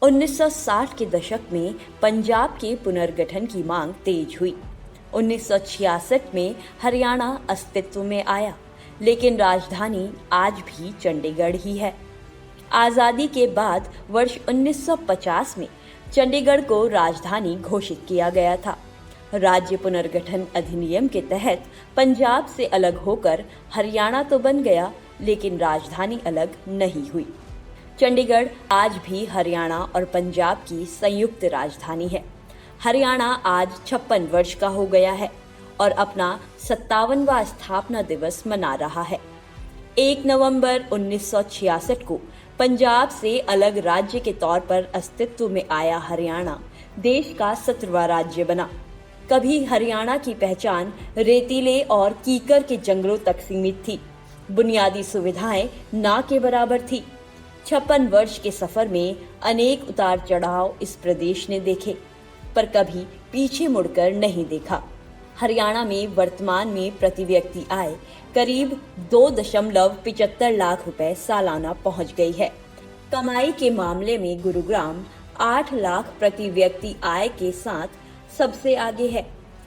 1960 के दशक में पंजाब के पुनर्गठन की मांग तेज हुई। 1966 में हरियाणा अस्तित्व में आया, लेकिन राजधानी आज भी चंडीगढ़ ही है। आज़ादी के बाद वर्ष 1950 में चंडीगढ़ को राजधानी घोषित किया गया था। राज्य पुनर्गठन अधिनियम के तहत पंजाब से अलग होकर हरियाणा तो बन गया, लेकिन राजधानी अलग नहीं हुई। चंडीगढ़ आज भी हरियाणा और पंजाब की संयुक्त राजधानी है। हरियाणा आज 56 वर्ष का हो गया है और अपना 57वां स्थापना दिवस मना रहा है। 1 नवंबर 1966 को पंजाब से अलग राज्य के तौर पर अस्तित्व में आया हरियाणा देश का 17वां राज्य बना। कभी हरियाणा की पहचान रेतीले और कीकर के जंगलों तक सीमित थी। बुनियादी सुविधाएं ना के बराबर थी। 56 वर्ष के सफर में अनेक उतार चढ़ाव इस प्रदेश ने देखे, पर कभी पीछे मुड़कर नहीं देखा। हरियाणा में वर्तमान में प्रति व्यक्ति आय करीब 2.75 लाख रुपए सालाना पहुंच गई है। कमाई के मामले में गुरुग्राम 8 लाख प्रति व्यक्ति आय के साथ सबसे आगे है,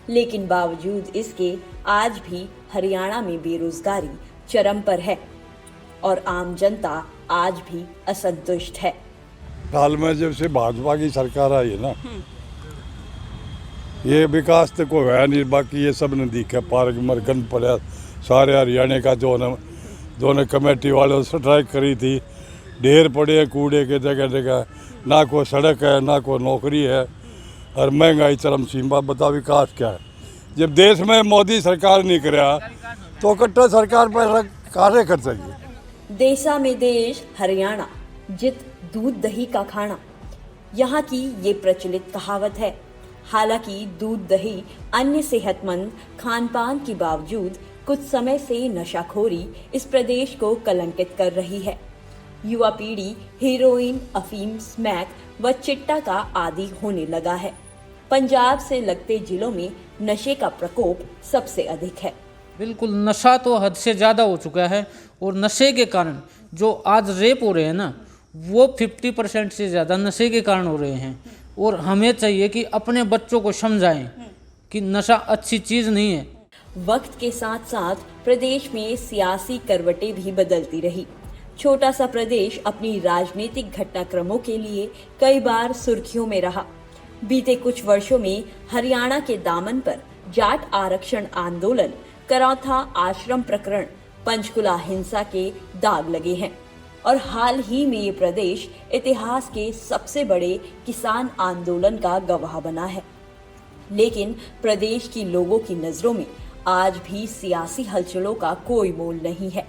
लेकिन बावजूद इसके आज भी हरियाणा में बेरोजगारी चरम पर है और आम जनता आज भी असंतुष्ट है। हाल में जब से भाजपा की सरकार आई है ना, ये विकास तो कोई है नहीं। बाकी ये सब ने दिखा, पार्क मरगन पड़ा सारे हरियाणा का दोनों कमेटी वालों स्ट्राइक करी थी। ढेर पड़े हैं कूड़े के जगह जगह, ना कोई सड़क है ना कोई नौकरी है और महंगाई चरम सीमा। बता विकास क्या है? जब देश में मोदी सरकार नहीं कराया तो कट्टर सरकार पर कार्य कर सके। देशा में देश हरियाणा, जित दूध दही का खाना, यहाँ की ये प्रचलित कहावत है। हालांकि दूध दही अन्य सेहतमंद खान पान के बावजूद कुछ समय से नशाखोरी इस प्रदेश को कलंकित कर रही है। युवा पीढ़ी हेरोइन, अफीम, स्मैक व चिट्टा का आदी होने लगा है। पंजाब से लगते जिलों में नशे का प्रकोप सबसे अधिक है। बिल्कुल, नशा तो हद से ज़्यादा हो चुका है और नशे के कारण जो आज रेप हो रहे हैं ना, वो 50% से ज़्यादा नशे के कारण हो रहे हैं। और हमें चाहिए कि अपने बच्चों को समझाएं कि नशा अच्छी चीज़ नहीं है। वक्त के साथ साथ प्रदेश में सियासी करवटें भी बदलती रही। छोटा सा प्रदेश अपनी राजनीतिक घटनाक्रमों के लिए कई बार सुर्खियों में रहा। बीते कुछ वर्षों में हरियाणा के दामन पर जाट आरक्षण आंदोलन, करौथा आश्रम प्रकरण, पंचकुला हिंसा के दाग लगे हैं और हाल ही में ये प्रदेश इतिहास के सबसे बड़े किसान आंदोलन का गवाह बना है। लेकिन प्रदेश की लोगों की नजरों में आज भी सियासी हलचलों का कोई मोल नहीं है।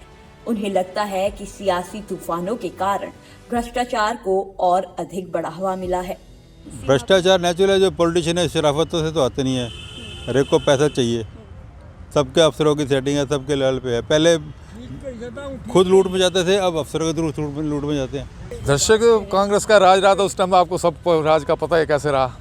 उन्हें लगता है कि सियासी तूफानों के कारण भ्रष्टाचार को और अधिक बढ़ावा मिला है। भ्रष्टाचार नेचुरल है, जो पॉलिटिशियन है शराफतों से तो आते नहीं है। हर एक को पैसा चाहिए, सबके अफसरों की सेटिंग है, सबके लेवल पे है। पहले खुद लूट में जाते थे, अब अफसरों के थ्रू लूट में जाते हैं। दर्शक कांग्रेस का राज रहा था उस टाइम, आपको सब राज का पता है कैसे रहा।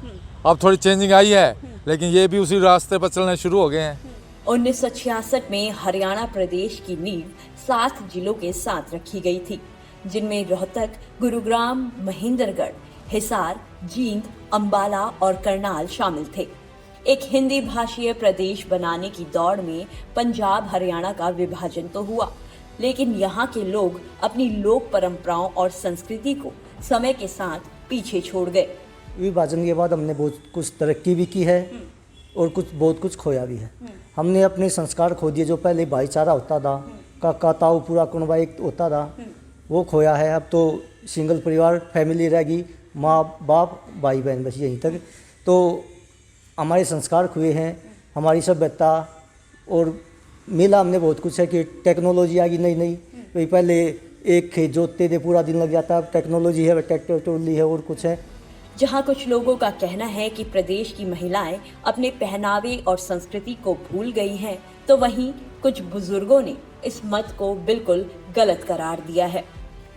अब थोड़ी चेंजिंग आई है, लेकिन ये भी उसी रास्ते पर चलने शुरू हो गए हैं। 1966 में हरियाणा प्रदेश की नींव 7 जिलों के साथ रखी गई थी, जिनमें रोहतक, गुरुग्राम, महेंद्रगढ़, हिसार, जींद, अंबाला और करनाल शामिल थे। एक हिंदी भाषीय प्रदेश बनाने की दौड़ में पंजाब हरियाणा का विभाजन तो हुआ, लेकिन यहाँ के लोग अपनी लोक परंपराओं और संस्कृति को समय के साथ पीछे छोड़ गए। विभाजन के बाद हमने बहुत कुछ तरक्की भी की है और बहुत कुछ खोया भी है। हमने अपने संस्कार खो दिए। जो पहले भाईचारा होता था, काका ताऊ पूरा कुनबा एक होता था, वो खोया है। अब तो सिंगल परिवार फैमिली रहेगी, माँ बाप भाई बहन, बस यहीं तक। तो हमारे संस्कार खोए हैं, हमारी सभ्यता और मिला हमने बहुत कुछ है कि टेक्नोलॉजी आ गई नई नई। तो पहले एक खेत जोतते थे, पूरा दिन लग जाता है। अब टेक्नोलॉजी है, ट्रैक्टर ट्रॉली है और कुछ है। जहाँ कुछ लोगों का कहना है कि प्रदेश की महिलाएं अपने पहनावे और संस्कृति को भूल गई हैं, तो वहीं कुछ बुजुर्गों ने इस मत को बिल्कुल गलत करार दिया है।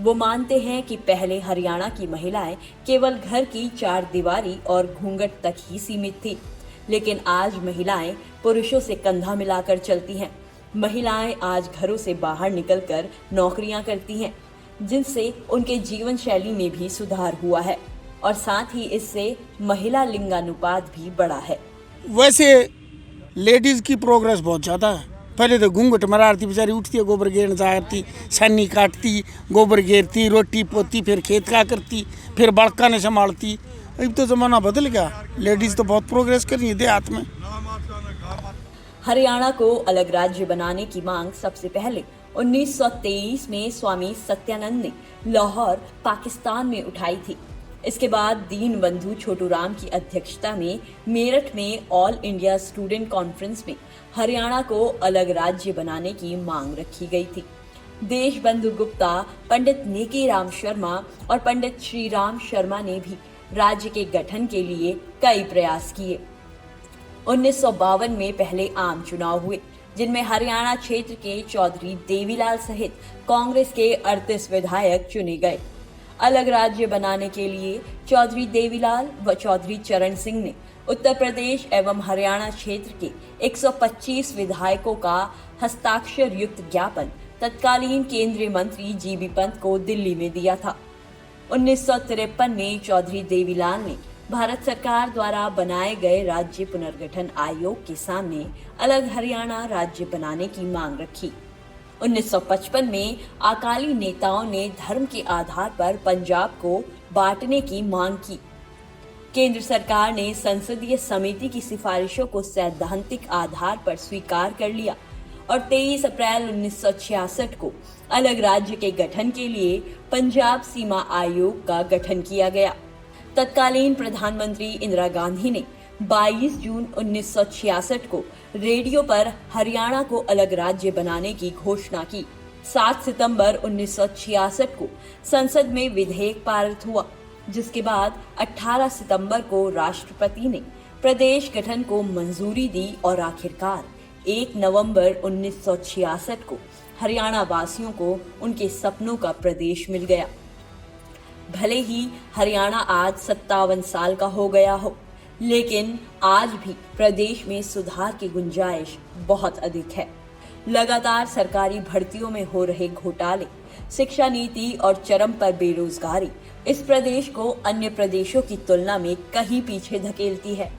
वो मानते हैं कि पहले हरियाणा की महिलाएं केवल घर की 4 दीवारी और घूंघट तक ही सीमित थी, लेकिन आज महिलाएं पुरुषों से कंधा मिलाकर चलती हैं। महिलाएं आज घरों से बाहर निकलकर नौकरियां करती हैं, जिनसे उनके जीवन शैली में भी सुधार हुआ है और साथ ही इससे महिला लिंगानुपात भी बढ़ा है। वैसे लेडीज़ की प्रोग्रेस बहुत ज़्यादा है। पहले तो घूंघट मरारती, बेचारी उठती है, गोबर घेरने जाती, सन्नी काटती, गोबर घेरती, रोटी पोती, फिर खेत का करती, फिर बड़का ने संभालती। अब तो ज़माना बदल गया, लेडीज़ तो बहुत प्रोग्रेस कर रही है देहात में। हरियाणा को अलग राज्य बनाने की मांग सबसे पहले 1923 में स्वामी सत्यानंद ने लाहौर, पाकिस्तान में उठाई थी। इसके बाद दीन बंधु छोटूराम की अध्यक्षता में मेरठ में ऑल इंडिया स्टूडेंट कॉन्फ्रेंस में हरियाणा को अलग राज्य बनाने की मांग रखी गई थी। देशबंधु गुप्ता, पंडित नेकीराम शर्मा और पंडित श्रीराम शर्मा ने भी राज्य के गठन के लिए कई प्रयास किए। 1952 में पहले आम चुनाव हुए, जिनमें हरियाणा क्षेत्र के चौधरी देवीलाल सहित कांग्रेस के 38 विधायक चुने गए। अलग राज्य बनाने के लिए चौधरी देवीलाल व चौधरी चरण सिंह ने उत्तर प्रदेश एवं हरियाणा क्षेत्र के 125 विधायकों का हस्ताक्षर युक्त ज्ञापन तत्कालीन केंद्रीय मंत्री जीबी पंत को दिल्ली में दिया था। 1953 में चौधरी देवीलाल ने भारत सरकार द्वारा बनाए गए राज्य पुनर्गठन आयोग के सामने अलग हरियाणा राज्य बनाने की मांग रखी। 1955 में अकाली नेताओं ने धर्म के आधार पर पंजाब को बांटने की मांग की। केंद्र सरकार ने संसदीय समिति की सिफारिशों को सैद्धांतिक आधार पर स्वीकार कर लिया और 23 अप्रैल 1966 को अलग राज्य के गठन के लिए पंजाब सीमा आयोग का गठन किया गया। तत्कालीन प्रधानमंत्री इंदिरा गांधी ने 22 जून 1966 को रेडियो पर हरियाणा को अलग राज्य बनाने की घोषणा की। 7 सितंबर 1966 को संसद में विधेयक पारित हुआ, जिसके बाद 18 सितंबर को राष्ट्रपति ने प्रदेश गठन को मंजूरी दी और आखिरकार 1 नवंबर 1966 को हरियाणा वासियों को उनके सपनों का प्रदेश मिल गया। भले ही हरियाणा आज 57 साल का हो गया हो, लेकिन आज भी प्रदेश में सुधार की गुंजाइश बहुत अधिक है। लगातार सरकारी भर्तियों में हो रहे घोटाले, शिक्षा नीति और चरम पर बेरोजगारी इस प्रदेश को अन्य प्रदेशों की तुलना में कहीं पीछे धकेलती है।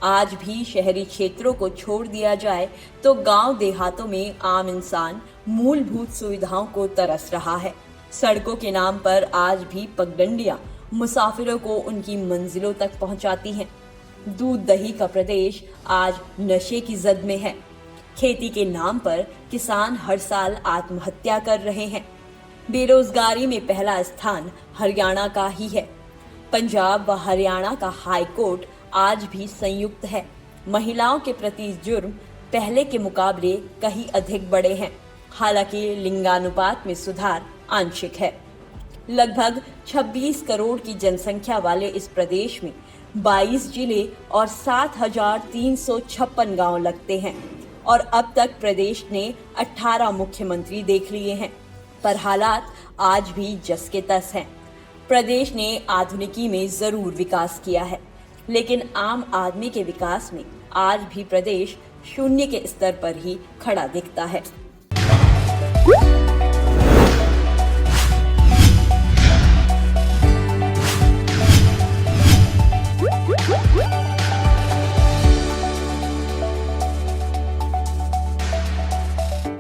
आज भी शहरी क्षेत्रों को छोड़ दिया जाए तो गांव देहातों में आम इंसान मूलभूत सुविधाओं को तरस रहा है। सड़कों के नाम पर आज भी पगडंडियां मुसाफिरों को उनकी मंजिलों तक पहुंचाती हैं। दूध दही का प्रदेश आज नशे की जद में है। खेती के नाम पर किसान हर साल आत्महत्या कर रहे हैं। बेरोजगारी में पहला स्थान हरियाणा का ही है। पंजाब व हरियाणा का हाई कोर्ट आज भी संयुक्त है। महिलाओं के प्रति जुर्म पहले के मुकाबले कहीं अधिक बढ़े हैं। हालांकि लिंगानुपात में सुधार आंशिक है। लगभग 26 करोड़ की जनसंख्या वाले इस प्रदेश में 22 जिले और 7,356 गांव लगते हैं और अब तक प्रदेश ने 18 मुख्यमंत्री देख लिए हैं, पर हालात आज भी जस के तस हैं। प्रदेश ने आधुनिकी में जरूर विकास किया है, लेकिन आम आदमी के विकास में आज भी प्रदेश शून्य के स्तर पर ही खड़ा दिखता है।